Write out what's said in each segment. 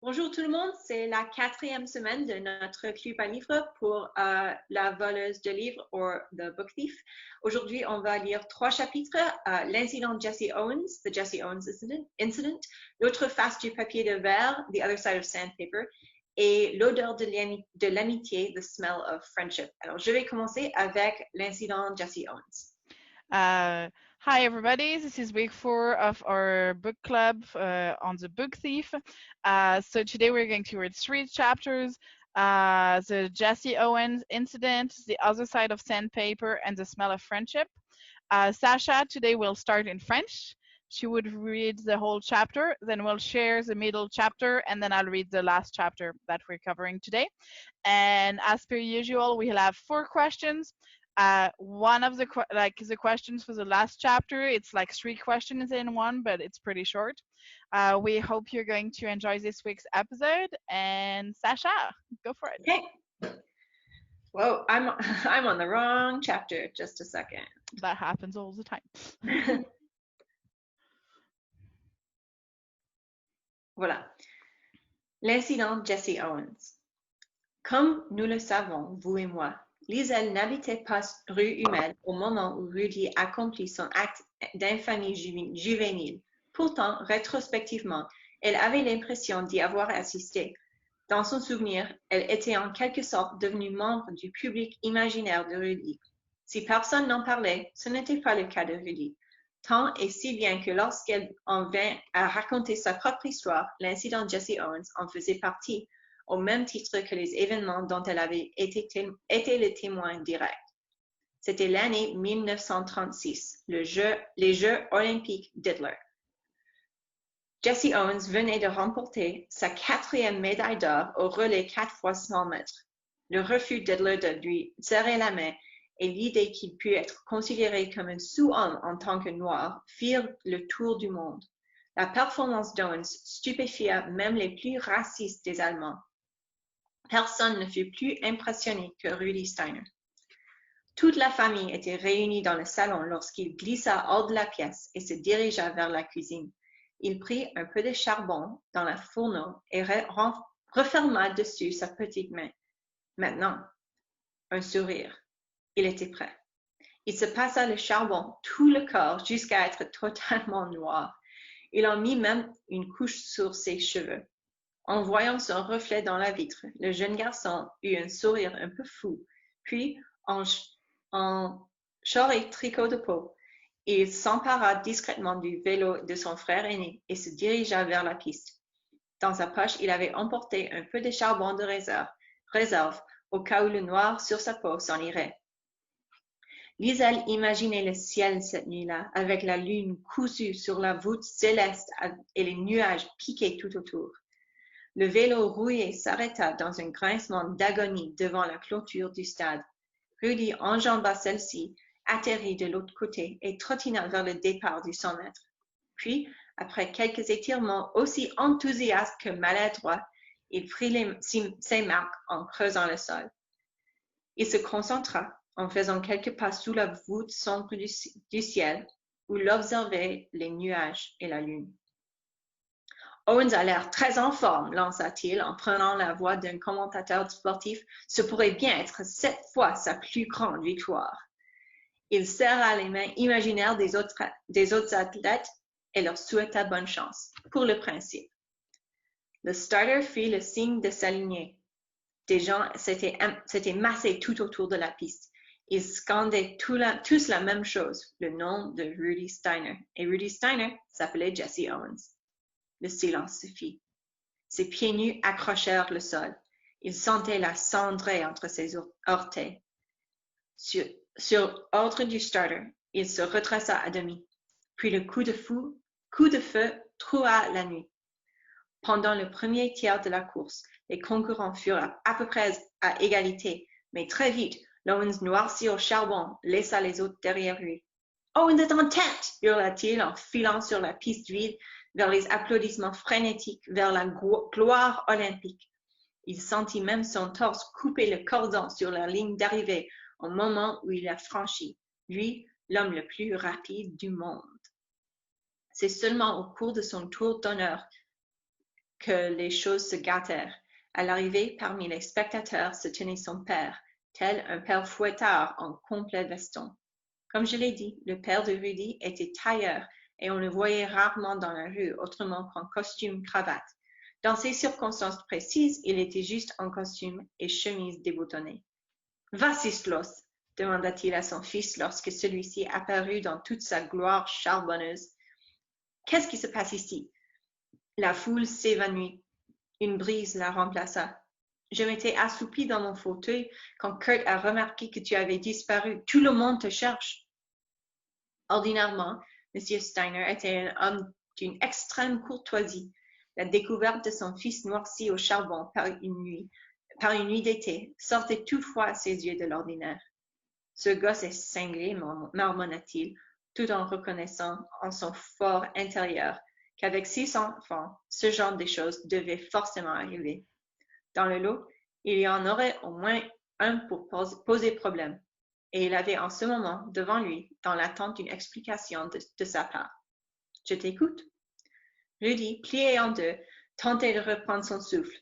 Bonjour tout le monde, c'est la 4e semaine de notre club à livres pour la voleuse de livres ou the book thief. Aujourd'hui, on va lire 3 chapitres, l'incident Jesse Owens, the Jesse Owens Incident, l'autre face du papier de verre, the other side of sandpaper, et l'odeur de l'amitié, the smell of friendship. Alors, je vais commencer avec l'incident Jesse Owens. Hi everybody, this is week 4 of our book club on the book thief. So today we're going to read 3 chapters, the Jesse Owens Incident, the other side of sandpaper, and the smell of friendship. Sasha today will start in French. She would read the whole chapter, then we'll share the middle chapter, and then I'll read the last chapter that we're covering today. And as per usual, we'll have 4 questions. One of the questions for the last chapter, it's like 3 questions in one, but it's pretty short. We hope you're going to enjoy this week's episode. And Sasha, go for it. Okay. Whoa, I'm on the wrong chapter. Just a second. That happens all the time. Voilà. L'incident Jesse Owens. Comme nous le savons, vous et moi, Liesel n'habitait pas rue Humaine au moment où Rudy accomplit son acte d'infamie juvénile. Pourtant, rétrospectivement, elle avait l'impression d'y avoir assisté. Dans son souvenir, elle était en quelque sorte devenue membre du public imaginaire de Rudy. Si personne n'en parlait, ce n'était pas le cas de Rudy. Tant et si bien que lorsqu'elle en vint à raconter sa propre histoire, l'incident Jesse Owens en faisait partie, au même titre que les événements dont elle avait été le témoin direct. C'était l'année 1936, les Jeux olympiques d'Hitler. Jesse Owens venait de remporter sa 4e médaille d'or au relais 4 fois 100 mètres. Le refus d'Hitler de lui serrer la main et l'idée qu'il pût être considéré comme un sous-homme en tant que noir firent le tour du monde. La performance d'Owens stupéfia même les plus racistes des Allemands. Personne ne fut plus impressionné que Rudy Steiner. Toute la famille était réunie dans le salon lorsqu'il glissa hors de la pièce et se dirigea vers la cuisine. Il prit un peu de charbon dans la fourneau et referma dessus sa petite main. Maintenant, un sourire. Il était prêt. Il se passa le charbon tout le corps jusqu'à être totalement noir. Il en mit même une couche sur ses cheveux. En voyant son reflet dans la vitre, le jeune garçon eut un sourire un peu fou. Puis, en short et tricot de peau, il s'empara discrètement du vélo de son frère aîné et se dirigea vers la piste. Dans sa poche, il avait emporté un peu de charbon de réserve au cas où le noir sur sa peau s'en irait. Liesel imaginait le ciel cette nuit-là, avec la lune cousue sur la voûte céleste et les nuages piqués tout autour. Le vélo rouillé s'arrêta dans un grincement d'agonie devant la clôture du stade. Rudy enjamba celle-ci, atterrit de l'autre côté et trottina vers le départ du 100 mètres. Puis, après quelques étirements aussi enthousiastes que maladroits, il prit ses marques en creusant le sol. Il se concentra en faisant quelques pas sous la voûte sombre du ciel où l'observaient les nuages et la lune. Owens a l'air très en forme, lança-t-il en prenant la voix d'un commentateur sportif. Ce pourrait bien être 7 fois sa plus grande victoire. Il serra les mains imaginaires des autres athlètes et leur souhaita bonne chance, pour le principe. Le starter fit le signe de s'aligner. Des gens s'étaient massés tout autour de la piste. Ils scandaient tous la même chose, le nom de Rudy Steiner. Et Rudy Steiner s'appelait Jesse Owens. Le silence se fit. Ses pieds nus accrochèrent le sol. Il sentait la cendrée entre ses orteils. Sur ordre du starter, il se retraça à demi. Puis le coup de feu troua la nuit. Pendant le premier tiers de la course, les concurrents furent à peu près à égalité, mais très vite, Owens noirci au charbon laissa les autres derrière lui. « Owens est en tête !» hurla-t-il en filant sur la piste vide vers les applaudissements frénétiques, vers la gloire olympique. Il sentit même son torse couper le cordon sur la ligne d'arrivée au moment où il la franchit, lui, l'homme le plus rapide du monde. C'est seulement au cours de son tour d'honneur que les choses se gâtèrent. À l'arrivée, parmi les spectateurs se tenait son père, tel un père fouettard en complet veston. Comme je l'ai dit, le père de Rudy était tailleur et on le voyait rarement dans la rue autrement qu'en costume cravate. Dans ces circonstances précises, il était juste en costume et chemise déboutonnée. « Voici, demanda-t-il à son fils lorsque celui-ci apparut dans toute sa gloire charbonneuse. « Qu'est-ce qui se passe ici ?» La foule s'évanouit. Une brise la remplaça. Je m'étais assoupi dans mon fauteuil quand Kurt a remarqué que tu avais disparu. Tout le monde te cherche. Ordinairement, M. Steiner était un homme d'une extrême courtoisie. La découverte de son fils noirci au charbon par une nuit d'été, sortait toutefois à ses yeux de l'ordinaire. Ce gosse est cinglé, marmonna-t-il, tout en reconnaissant en son fort intérieur qu'avec 6 enfants, ce genre de choses devait forcément arriver. Dans le lot, il y en aurait au moins un pour poser problème, et il avait en ce moment devant lui, dans l'attente d'une explication de sa part. « Je t'écoute. » Rudy, plié en deux, tentait de reprendre son souffle.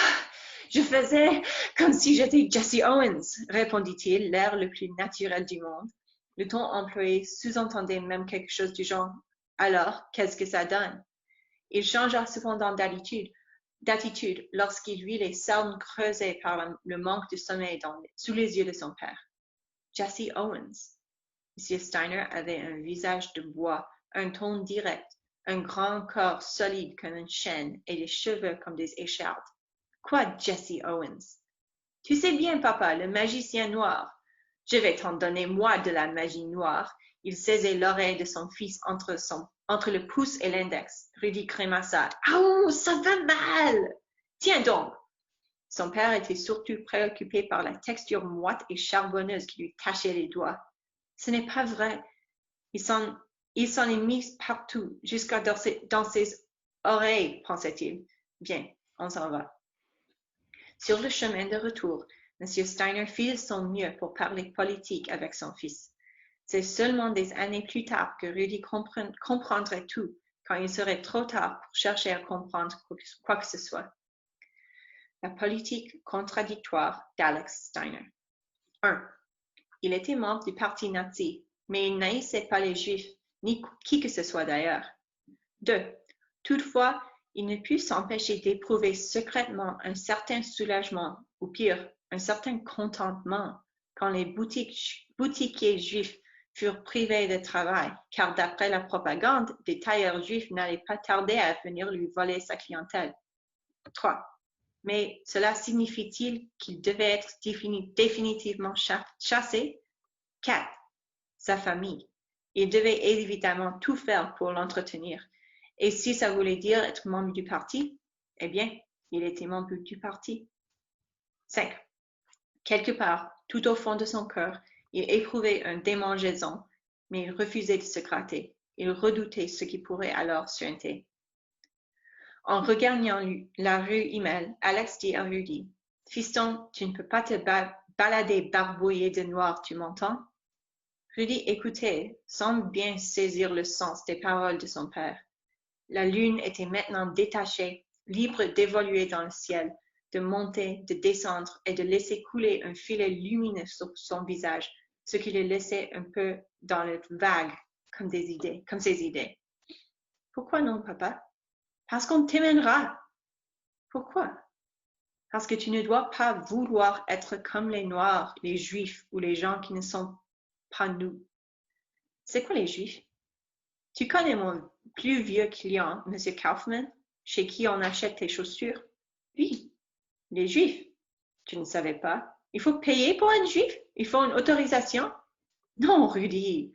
« Je faisais comme si j'étais Jesse Owens, » répondit-il, l'air le plus naturel du monde. Le ton employé sous-entendait même quelque chose du genre « Alors, qu'est-ce que ça donne ?» Il changea cependant d'attitude lorsqu'il vit les cernes creusées par le manque de sommeil sous les yeux de son père. Jesse Owens. M. Steiner avait un visage de bois, un ton direct, un grand corps solide comme une chaîne et des cheveux comme des échardes. Quoi, Jesse Owens? Tu sais bien, papa, le magicien noir. Je vais t'en donner, moi, de la magie noire. Il saisait l'oreille de son fils entre le pouce et l'index. Rudy crémassa. « Ouh, ça va mal! Tiens donc! » Son père était surtout préoccupé par la texture moite et charbonneuse qui lui tachait les doigts. « Ce n'est pas vrai. Il s'en est mis partout, jusqu'à dans ses oreilles, pensait-il. Bien, on s'en va. » Sur le chemin de retour, M. Steiner fit de son mieux pour parler politique avec son fils. C'est seulement des années plus tard que Rudy comprendrait tout, quand il serait trop tard pour chercher à comprendre quoi que ce soit. La politique contradictoire d'Alex Steiner. 1. Il était membre du parti nazi, mais il n'haïssait pas les Juifs, ni qui que ce soit d'ailleurs. 2. Toutefois, il ne put s'empêcher d'éprouver secrètement un certain soulagement, ou pire, un certain contentement, quand les boutiquiers juifs furent privés de travail, car d'après la propagande, des tailleurs juifs n'allaient pas tarder à venir lui voler sa clientèle. 3. Mais cela signifie-t-il qu'il devait être définitivement chassé? 4. Sa famille. Il devait évidemment tout faire pour l'entretenir. Et si ça voulait dire être membre du parti, eh bien, il était membre du parti. 5. Quelque part, tout au fond de son cœur, il éprouvait une démangeaison, mais il refusait de se gratter. Il redoutait ce qui pourrait alors suinter. En regagnant la rue Humaines, Alex dit à Rudy, « Fiston, tu ne peux pas te balader barbouillé de noir, tu m'entends? » Rudy écoutait, sans bien saisir le sens des paroles de son père. La lune était maintenant détachée, libre d'évoluer dans le ciel, de monter, de descendre et de laisser couler un filet lumineux sur son visage, ce qui le laissait un peu dans le vague, comme ses idées. « Pourquoi non, papa? »« Parce qu'on t'emmènera. »« Pourquoi? » ?»« Parce que tu ne dois pas vouloir être comme les Noirs, les Juifs ou les gens qui ne sont pas nous. » « C'est quoi les Juifs? » « Tu connais mon plus vieux client, M. Kaufman, chez qui on achète tes chaussures? »« Oui. »« Les Juifs? Tu ne savais pas? Il faut payer pour être Juif? Il faut une autorisation? »« Non, Rudy. »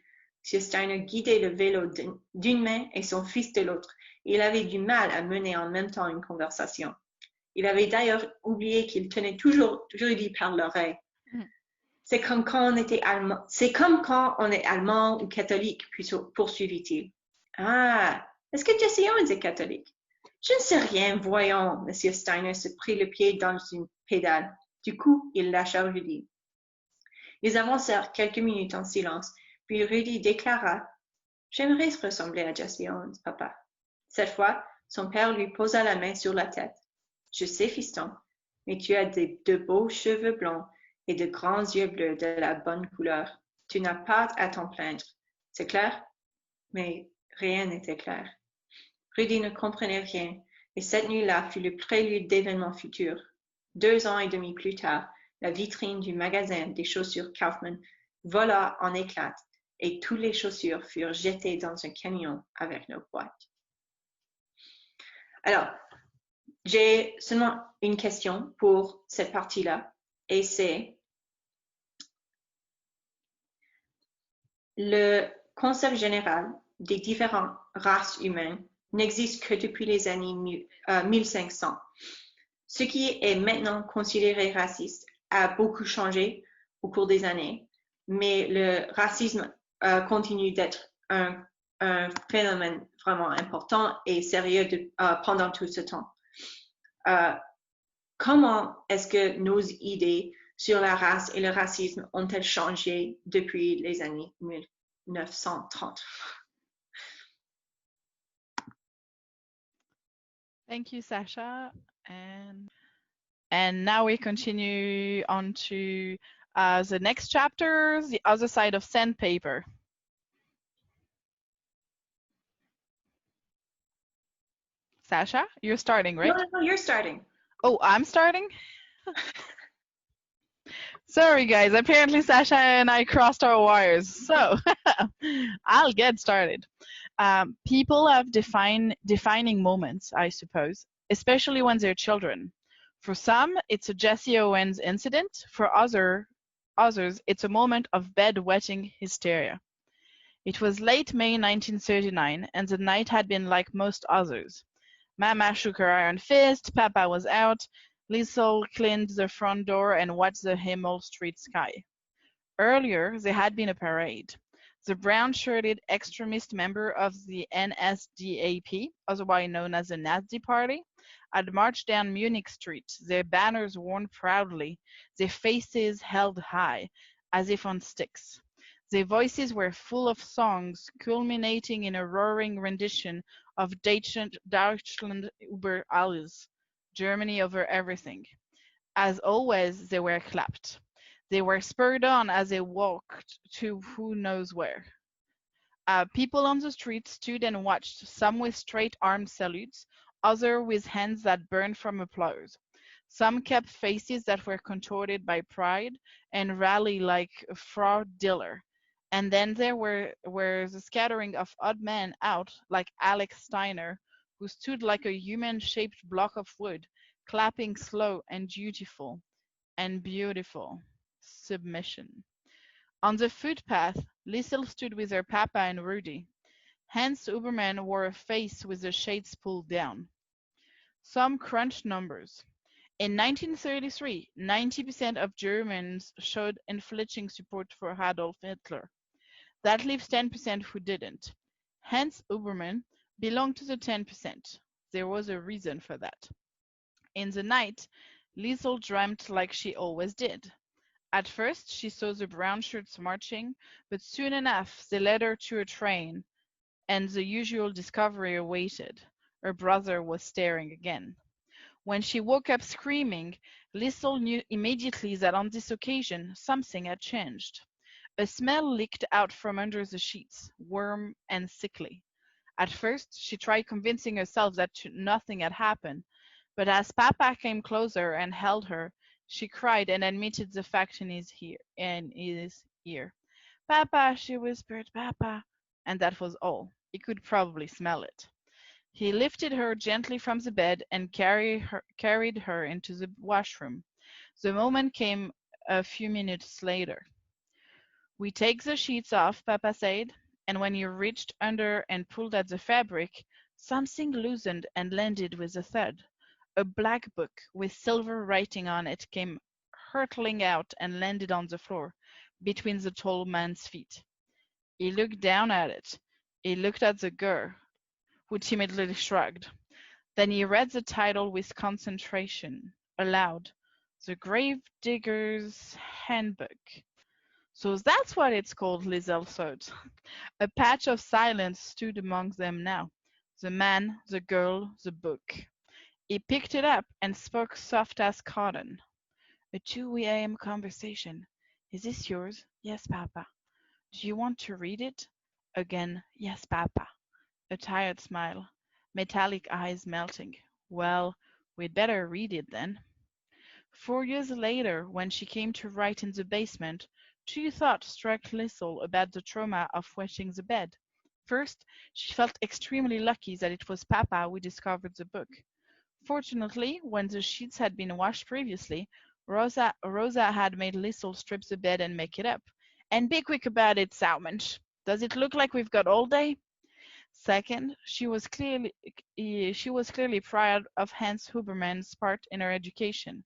M. Steiner guidait le vélo d'une main et son fils de l'autre. Il avait du mal à mener en même temps une conversation. Il avait d'ailleurs oublié qu'il tenait toujours Rudy par l'oreille. C'est comme quand on est allemand ou catholique, poursuivit-il. Ah, est-ce que Jesse Owens est catholique? Je ne sais rien, voyons. M. Steiner se prit le pied dans une pédale. Du coup, il lâcha Rudy. Ils avancèrent quelques minutes en silence, puis Rudy déclara, « J'aimerais ressembler à Jesse Owens, papa. » Cette fois, Son père lui posa la main sur la tête. « Je sais, fiston, mais tu as de beaux cheveux blancs et de grands yeux bleus de la bonne couleur. Tu n'as pas à t'en plaindre. C'est clair? » Mais rien n'était clair. Rudy ne comprenait rien, et cette nuit-là fut le prélude d'événements futurs. 2 ans et demi plus tard, la vitrine du magasin des chaussures Kaufmann vola en éclats, et toutes les chaussures furent jetées dans un camion avec nos boîtes. Alors, j'ai seulement une question pour cette partie-là, et c'est le concept général des différentes races humaines n'existe que depuis les années 1500. Ce qui est maintenant considéré raciste a beaucoup changé au cours des années, mais le racisme continue d'être un phénomène vraiment important et sérieux pendant tout ce temps. Comment est-ce que nos idées sur la race et le racisme ont-elles changé depuis les années 1930? Thank you, Sasha. And now we continue on to the next chapter, the other side of sandpaper. Sasha, you're starting, right? No, you're starting. Oh, I'm starting? Sorry, guys. Apparently, Sasha and I crossed our wires. So I'll get started. People have defining moments, I suppose, especially when they're children. For some, it's a Jesse Owens incident. For others, it's a moment of bedwetting hysteria. It was late May 1939, and the night had been like most others. Mama shook her iron fist, Papa was out, Liesel cleaned the front door and watched the Himmel Street sky. Earlier, there had been a parade. The brown-shirted extremist member of the NSDAP, otherwise known as the Nazi Party, had marched down Munich Street, their banners worn proudly, their faces held high, as if on sticks. Their voices were full of songs, culminating in a roaring rendition of Deutschland über alles, Germany over everything. As always, they were clapped. They were spurred on as they walked to who knows where. People on the street stood and watched, some with straight-armed salutes, others with hands that burned from applause. Some kept faces that were contorted by pride and rallied like a fraud dealer. And then there were the scattering of odd men out, like Alex Steiner, who stood like a human-shaped block of wood, clapping slow and dutiful and beautiful submission. On the footpath, Liesel stood with her papa and Rudy. Hans Hubermann wore a face with the shades pulled down. Some crunched numbers. In 1933, 90% of Germans showed unflinching support for Adolf Hitler. That leaves 10% who didn't. Hans Hubermann belonged to the 10%. There was a reason for that. In the night, Liesel dreamt like she always did. At first, she saw the brown shirts marching, but soon enough they led her to a train, and the usual discovery awaited. Her brother was staring again. When she woke up screaming, Liesel knew immediately that on this occasion something had changed. A smell leaked out from under the sheets, warm and sickly. At first, she tried convincing herself that nothing had happened, but as Papa came closer and held her, she cried and admitted the fact in his ear. "Papa," she whispered, "Papa," and that was all. He could probably smell it. He lifted her gently from the bed and carried her into the washroom. The moment came a few minutes later. "We take the sheets off," Papa said, and when he reached under and pulled at the fabric, something loosened and landed with a thud. A black book with silver writing on it came hurtling out and landed on the floor, between the tall man's feet. He looked down at it. He looked at the girl, who timidly shrugged. Then he read the title with concentration, aloud. "The Gravedigger's Handbook." "So that's what it's called," Liesel thought. A patch of silence stood among them now. The man, the girl, the book. He picked it up and spoke soft as cotton. A 2 a.m. conversation. Is this yours? Yes, Papa. Do you want to read it? Again, yes, Papa. A tired smile. Metallic eyes melting. Well, we'd better read it then. 4 years later, when she came to write in the basement, two thoughts struck Liesel about the trauma of wetting the bed. First, she felt extremely lucky that it was Papa who discovered the book. Fortunately, when the sheets had been washed previously, Rosa had made Liesel strip the bed and make it up. And be quick about it, Salmond. Does it look like we've got all day? Second, she was clearly proud of Hans Hubermann's part in her education.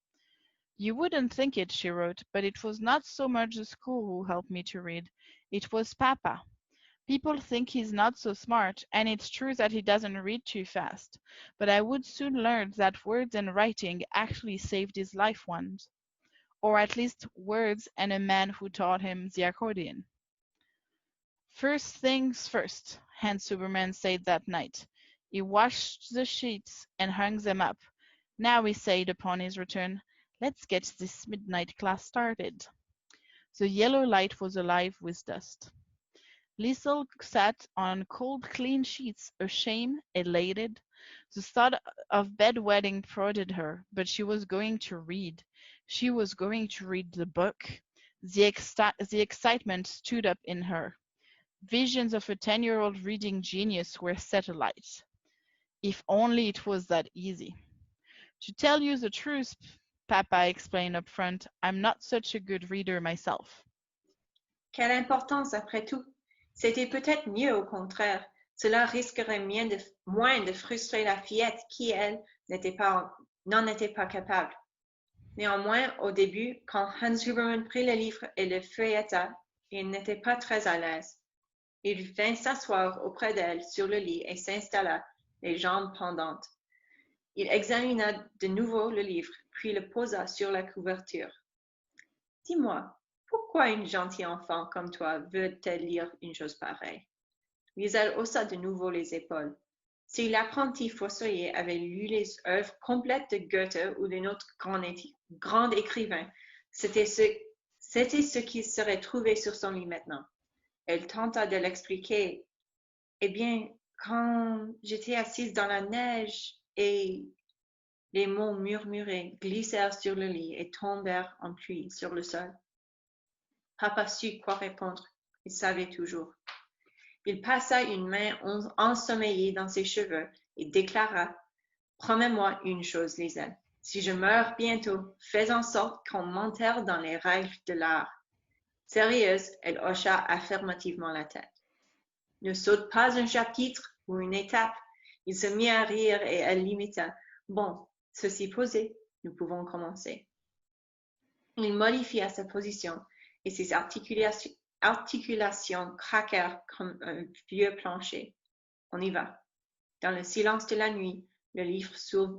You wouldn't think it, she wrote, but it was not so much the school who helped me to read. It was Papa. People think he's not so smart, and it's true that he doesn't read too fast. But I would soon learn that words and writing actually saved his life once. Or at least words and a man who taught him the accordion. First things first, Hans Hubermann said that night. He washed the sheets and hung them up. Now, he said upon his return, let's get this midnight class started. The yellow light was alive with dust. Liesel sat on cold, clean sheets, ashamed, elated. The thought of bedwetting prodded her, but she was going to read. She was going to read the book. The excitement stood up in her. Visions of a 10-year-old reading genius were set alight. If only it was that easy. To tell you the truth, Papa explained up front, I'm not such a good reader myself. Quelle importance après tout? C'était peut-être mieux au contraire. Cela risquerait moins de frustrer la fillette qui, elle, n'en était pas capable. Néanmoins, au début, quand Hans Hubermann prit le livre et le feuilleta, il n'était pas très à l'aise. Il vint s'asseoir auprès d'elle sur le lit et s'installa, les jambes pendantes. Il examina de nouveau le livre, puis le posa sur la couverture. Dis-moi, pourquoi une gentille enfant comme toi veut-elle lire une chose pareille? Liesel haussa de nouveau les épaules. Si l'apprenti fossoyeur avait lu les œuvres complètes de Goethe ou d'un autre grand écrivain, c'était ce qui serait trouvé sur son lit maintenant. Elle tenta de l'expliquer. Eh bien, quand j'étais assise dans la neige et les mots murmurés glissèrent sur le lit et tombèrent en pluie sur le sol. Papa sut quoi répondre. Il savait toujours. Il passa une main ensommeillée dans ses cheveux et déclara « Promets-moi une chose, Liesel. Si je meurs bientôt, fais en sorte qu'on m'enterre dans les règles de l'art. » Sérieuse, elle hocha affirmativement la tête. « Ne saute pas un chapitre ou une étape. » Il se mit à rire et elle l'imita. « Bon, ceci posé, nous pouvons commencer. » Il modifia sa position et ses articulations craquèrent comme un vieux plancher. On y va. Dans le silence de la nuit, le livre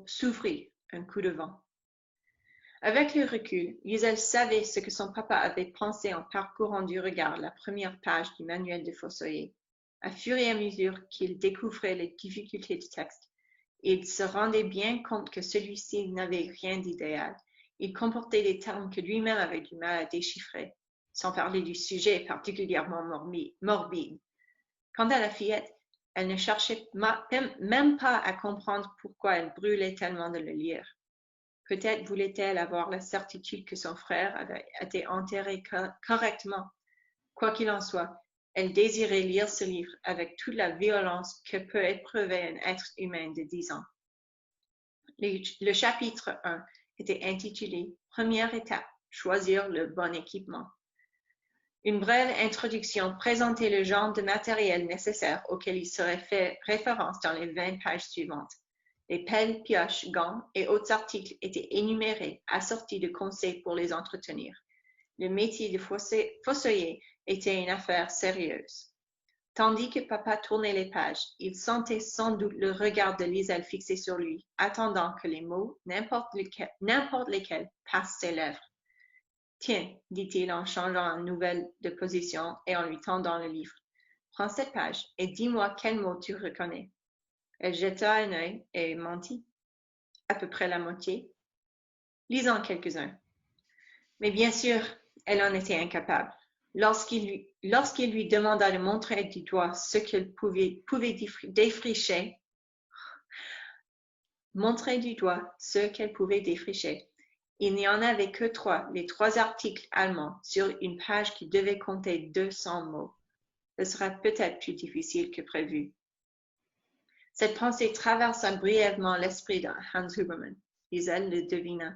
s'ouvrit, un coup de vent. Avec le recul, Liesel savait ce que son papa avait pensé en parcourant du regard la première page du manuel de fossoyer. À fur et à mesure qu'il découvrait les difficultés du texte, il se rendait bien compte que celui-ci n'avait rien d'idéal. Il comportait des termes que lui-même avait du mal à déchiffrer, sans parler du sujet particulièrement morbide. Quant à la fillette, elle ne cherchait même pas à comprendre pourquoi elle brûlait tellement de le lire. Peut-être voulait-elle avoir la certitude que son frère avait été enterré correctement. Quoi qu'il en soit, elle désirait lire ce livre avec toute la violence que peut éprouver un être humain de 10 ans. Le chapitre 1 était intitulé « Première étape, choisir le bon équipement ». Une brève introduction présentait le genre de matériel nécessaire auquel il serait fait référence dans les 20 pages suivantes. Les pelles, pioches, gants et autres articles étaient énumérés, assortis de conseils pour les entretenir. Le métier de fossoyer était une affaire sérieuse. Tandis que papa tournait les pages, il sentait sans doute le regard de Liesel fixé sur lui, attendant que les mots, n'importe lesquels, passent ses lèvres. « Tiens, dit-il en changeant à nouvelle de position et en lui tendant le livre. Prends cette page et dis-moi quel mot tu reconnais. » Elle jeta un œil et mentit. À peu près la moitié. Lisons quelques-uns. Mais bien sûr, elle en était incapable. Lorsqu'il lui demanda de montrer du doigt ce qu'elle pouvait défricher, il n'y en avait que 3, les 3 articles allemands sur une page qui devait compter 200 mots. Ce sera peut-être plus difficile que prévu. Cette pensée traversa brièvement l'esprit de Hans Hubermann. Liesel le devina.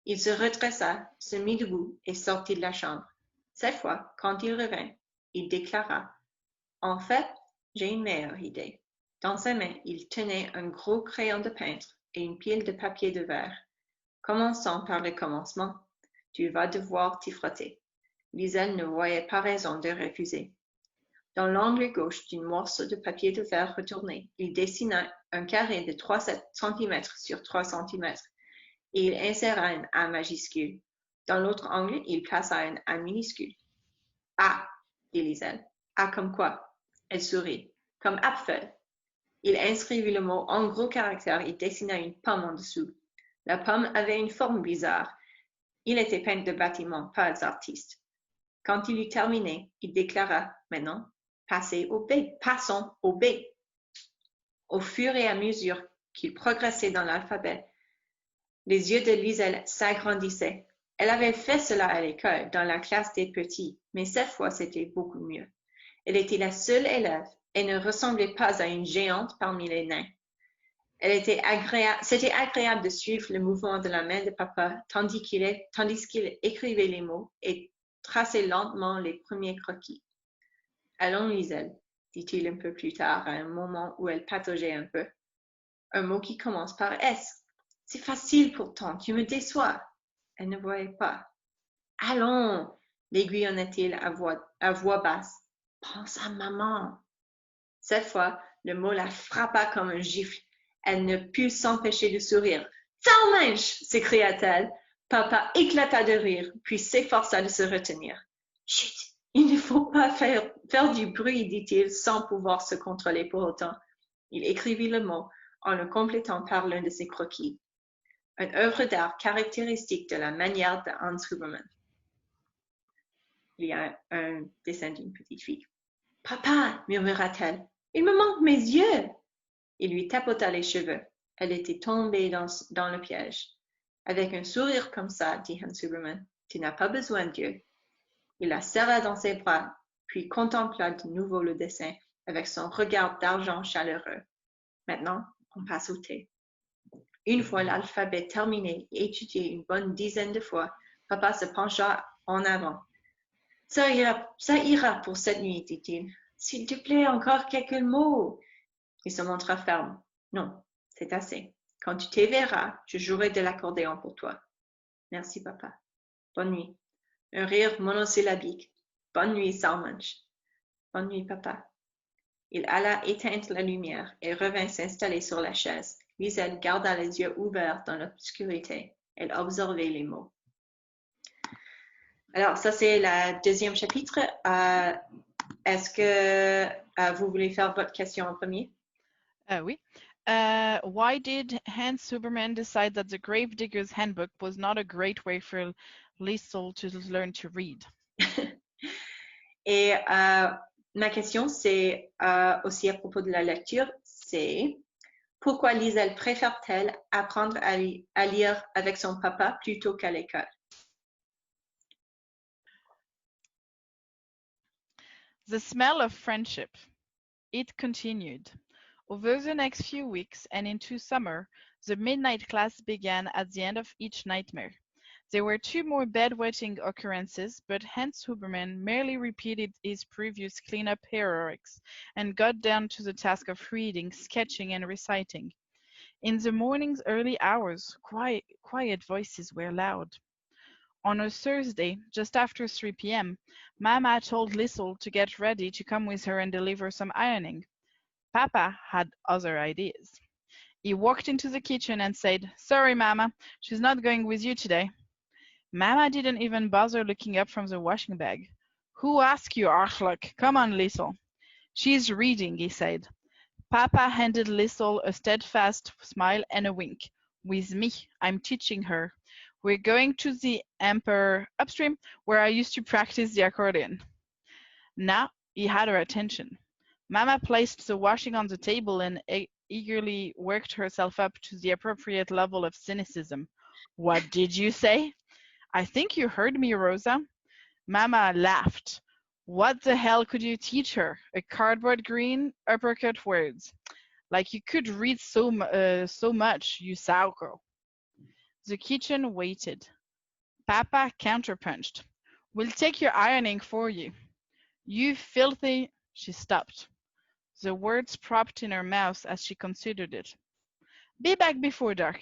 Il se redressa, se mit debout et sortit de la chambre. Cette fois, quand il revint, il déclara « En fait, j'ai une meilleure idée. » Dans sa main, il tenait un gros crayon de peintre et une pile de papier de verre. « Commençons par le commencement. Tu vas devoir t'y frotter. » Liesel ne voyait pas raison de refuser. Dans l'angle gauche d'un morceau de papier de verre retourné, il dessina un carré de 3 cm sur 3 cm et il inséra un A majuscule. Dans l'autre angle, il plaça un A minuscule. « A » dit Liesel. « A comme quoi ?» Elle sourit. « Comme Apfel. » Il inscrivit le mot en gros caractères et dessina une pomme en dessous. La pomme avait une forme bizarre. Il était peintre de bâtiment, pas artiste. Quand il eut terminé, il déclara « Maintenant, passons au B. » Au fur et à mesure qu'il progressait dans l'alphabet, les yeux de Liesel s'agrandissaient. Elle avait fait cela à l'école, dans la classe des petits, mais cette fois c'était beaucoup mieux. Elle était la seule élève et ne ressemblait pas à une géante parmi les nains. C'était agréable de suivre le mouvement de la main de papa tandis qu'il écrivait les mots et traçait lentement les premiers croquis. « Allons, Liesel, » dit-il un peu plus tard, à un moment où elle pataugeait un peu. « Un mot qui commence par S. C'est facile pourtant, tu me déçois. » Elle ne voyait pas. « Allons, » l'aiguillonna-t-il à voix basse. « Pense à maman. » Cette fois, le mot la frappa comme un gifle. Elle ne put s'empêcher de sourire. « Salmensch !» s'écria-t-elle. Papa éclata de rire, puis s'efforça de se retenir. « Chut, il ne faut pas faire du bruit, dit-il, sans pouvoir se contrôler pour autant. » Il écrivit le mot en le complétant par l'un de ses croquis. Une œuvre d'art caractéristique de la manière de Hans Hubermann. Il y a un dessin d'une petite fille. « Papa, murmura-t-elle, il me manque mes yeux. » Il lui tapota les cheveux. Elle était tombée dans le piège. « Avec un sourire comme ça, dit Hans Hubermann, tu n'as pas besoin d'yeux. » Il la serra dans ses bras, puis contempla de nouveau le dessin avec son regard d'argent chaleureux. Maintenant, on passe au thé. Une fois l'alphabet terminé et étudié une bonne dizaine de fois, papa se pencha en avant. « Ça ira pour cette nuit, dit-il. S'il te plaît, encore quelques mots. » Il se montra ferme. « Non, c'est assez. Quand tu t'éveilleras, je jouerai de l'accordéon pour toi. »« Merci, papa. Bonne nuit. » Un rire monosyllabique. « Bonne nuit, Salmensch. »« Bonne nuit, papa. » Il alla éteindre la lumière et revint s'installer sur la chaise. Liesel garda les yeux ouverts dans l'obscurité. Elle observait les mots. Alors, ça c'est le deuxième chapitre. Est-ce que vous voulez faire votre question en premier? Oui. Why did Hans Hubermann decide that the Gravedigger's Handbook was not a great way for Liesel to learn to read? Et ma question, c'est aussi à propos de la lecture, c'est pourquoi Liesel préfère-t-elle apprendre à lire avec son papa plutôt qu'à l'école? The smell of friendship. It continued. Over the next few weeks and into summer, the midnight class began at the end of each nightmare. There were 2 more bedwetting occurrences, but Hans Hubermann merely repeated his previous cleanup heroics and got down to the task of reading, sketching, and reciting. In the morning's early hours, quiet voices were loud. On a Thursday, just after 3 p.m., Mama told Liesel to get ready to come with her and deliver some ironing. Papa had other ideas. He walked into the kitchen and said, "Sorry, Mama, she's not going with you today." Mama didn't even bother looking up from the washing bag. "Who asked you, Archlock? Come on, Liesel." "She's reading," he said. Papa handed Liesel a steadfast smile and a wink. With me, I'm teaching her. We're going to the Emperor upstream, where I used to practice the accordion. Now he had her attention. Mama placed the washing on the table and eagerly worked herself up to the appropriate level of cynicism. What did you say? I think you heard me, Rosa. Mama laughed. What the hell could you teach her? A cardboard green uppercut words. Like you could read so much, you sauko. The kitchen waited. Papa counterpunched. We'll take your ironing for you. You filthy... She stopped. The words popped in her mouth as she considered it. Be back before dark.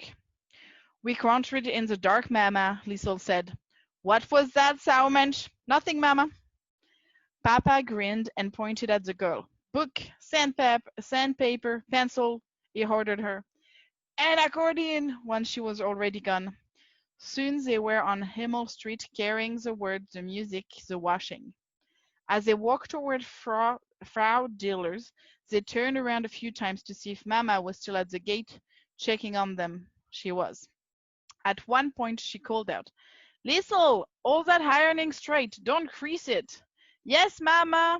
We can't read in the dark, Mama, Liesel said. What was that, Saumensch? Nothing, Mama. Papa grinned and pointed at the girl. Book, sandpaper, pencil, he ordered her. An accordion, once she was already gone. Soon they were on Himmel Street carrying the words, the music, the washing. As they walked toward Frau Diller's, they turned around a few times to see if Mama was still at the gate, checking on them. She was. At one point she called out, Liesel, hold that ironing straight, don't crease it. Yes, Mama.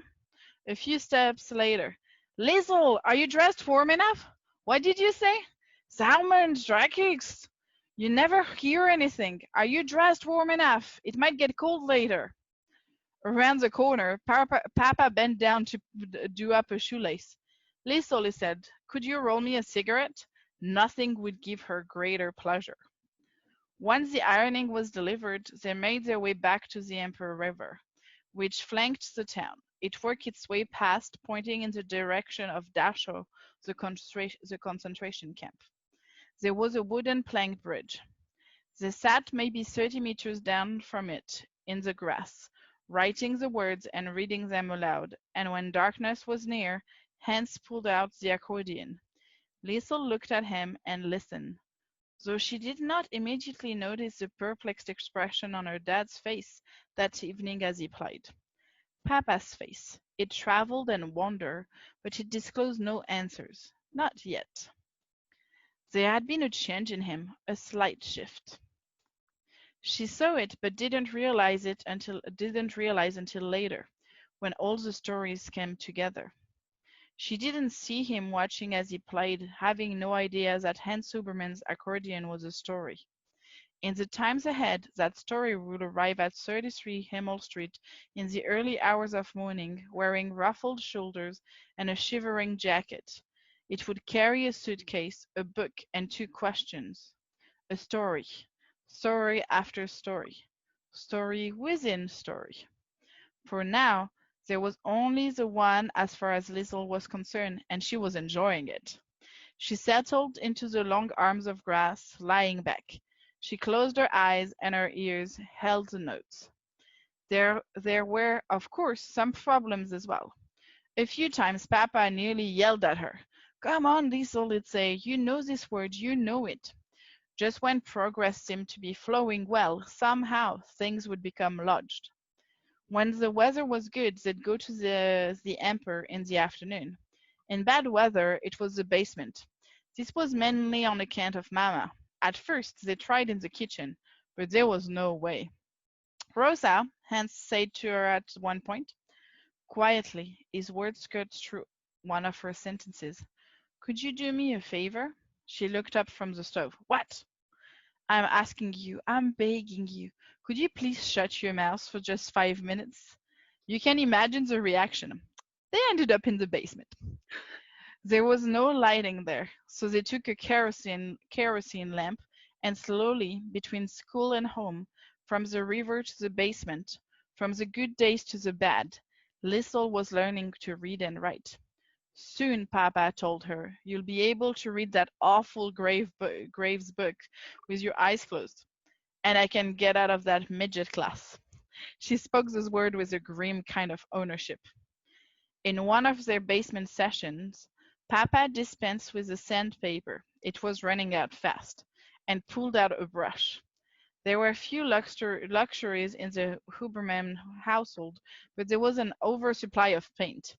A few steps later, Liesel, are you dressed warm enough? What did you say? Salmon, Drakix. You never hear anything. Are you dressed warm enough? It might get cold later. Around the corner, Papa bent down to do up a shoelace. Liesel, he said, could you roll me a cigarette? Nothing would give her greater pleasure. Once the ironing was delivered, they made their way back to the Emperor River, which flanked the town. It worked its way past, pointing in the direction of Dachau, the concentration camp. There was a wooden plank bridge. They sat maybe 30 meters down from it, in the grass, writing the words and reading them aloud, and when darkness was near, Hans pulled out the accordion. Liesel looked at him and listened, though she did not immediately notice the perplexed expression on her dad's face that evening as he played. Papa's face. It traveled and wandered, but it disclosed no answers. Not yet. There had been a change in him, a slight shift. She saw it, but didn't realize until later, when all the stories came together. She didn't see him watching as he played, having no idea that Hans Hubermann's accordion was a story. In the times ahead, that story would arrive at 33 Himmel Street in the early hours of morning, wearing ruffled shoulders and a shivering jacket. It would carry a suitcase, a book, and 2 questions. A story. Story after story. Story within story. For now, there was only the one as far as Liesel was concerned, and she was enjoying it. She settled into the long arms of grass, lying back. She closed her eyes and her ears held the notes. There were, of course, some problems as well. A few times Papa nearly yelled at her. Come on, Liesel, he'd say. You know this word, you know it. Just when progress seemed to be flowing well, somehow things would become lodged. When the weather was good, they'd go to the Emperor in the afternoon. In bad weather, it was the basement. This was mainly on account of Mama. At first, they tried in the kitchen, but there was no way. Rosa, Hans said to her at one point. Quietly, his words cut through one of her sentences. Could you do me a favor? She looked up from the stove. What? I'm asking you, I'm begging you. Could you please shut your mouth for just 5 minutes? You can imagine the reaction. They ended up in the basement. There was no lighting there, so they took a kerosene lamp and slowly, between school and home, from the river to the basement, from the good days to the bad, Liesel was learning to read and write. Soon, Papa told her, you'll be able to read that awful Graves book with your eyes closed, and I can get out of that midget class. She spoke this word with a grim kind of ownership. In one of their basement sessions, Papa dispensed with the sandpaper. It was running out fast, and pulled out a brush. There were few luxuries in the Hubermann household, but there was an oversupply of paint,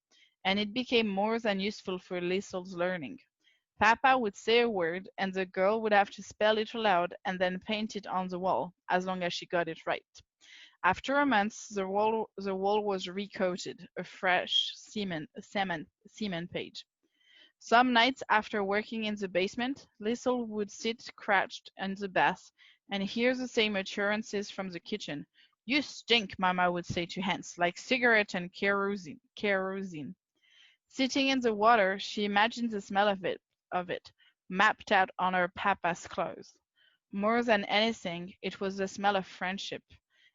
and it became more than useful for Liesel's learning. Papa would say a word, and the girl would have to spell it aloud and then paint it on the wall, as long as she got it right. After a month, the wall was recoated, a fresh cement page. Some nights after working in the basement, Liesel would sit crouched in the bath and hear the same utterances from the kitchen. "You stink," Mama would say to Hans, "like cigarette and kerosene." Sitting in the water, she imagined the smell of it, mapped out on her papa's clothes. More than anything, it was the smell of friendship,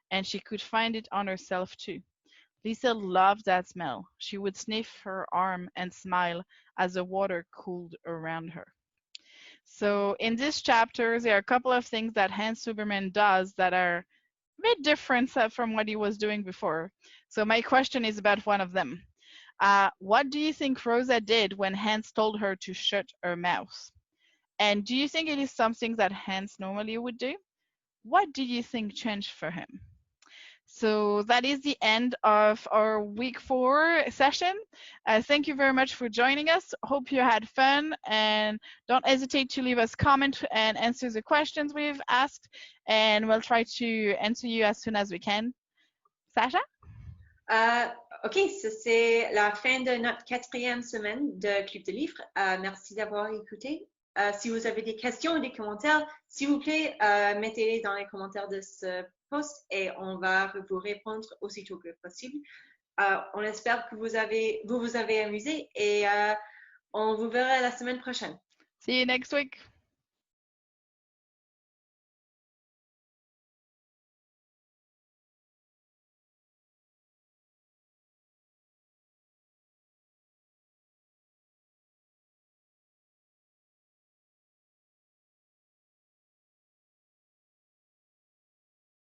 and she could find it on herself too. Liesel loved that smell. She would sniff her arm and smile as the water cooled around her. So in this chapter, there are a couple of things that Hans Hubermann does that are a bit different from what he was doing before. So my question is about one of them. What do you think Rosa did when Hans told her to shut her mouth? And do you think it is something that Hans normally would do? What do you think changed for him? So that is the end of our week 4 session. Thank you very much for joining us. Hope you had fun, and don't hesitate to leave us comment and answer the questions we've asked, and we'll try to answer you as soon as we can. Sasha? OK, ça c'est la fin de notre 4e semaine de Club de livres. Merci d'avoir écouté. Si vous avez des questions ou des commentaires, s'il vous plaît, mettez-les dans les commentaires de ce post et on va vous répondre aussitôt que possible. On espère que vous vous avez amusé et on vous verra la semaine prochaine. See you next week.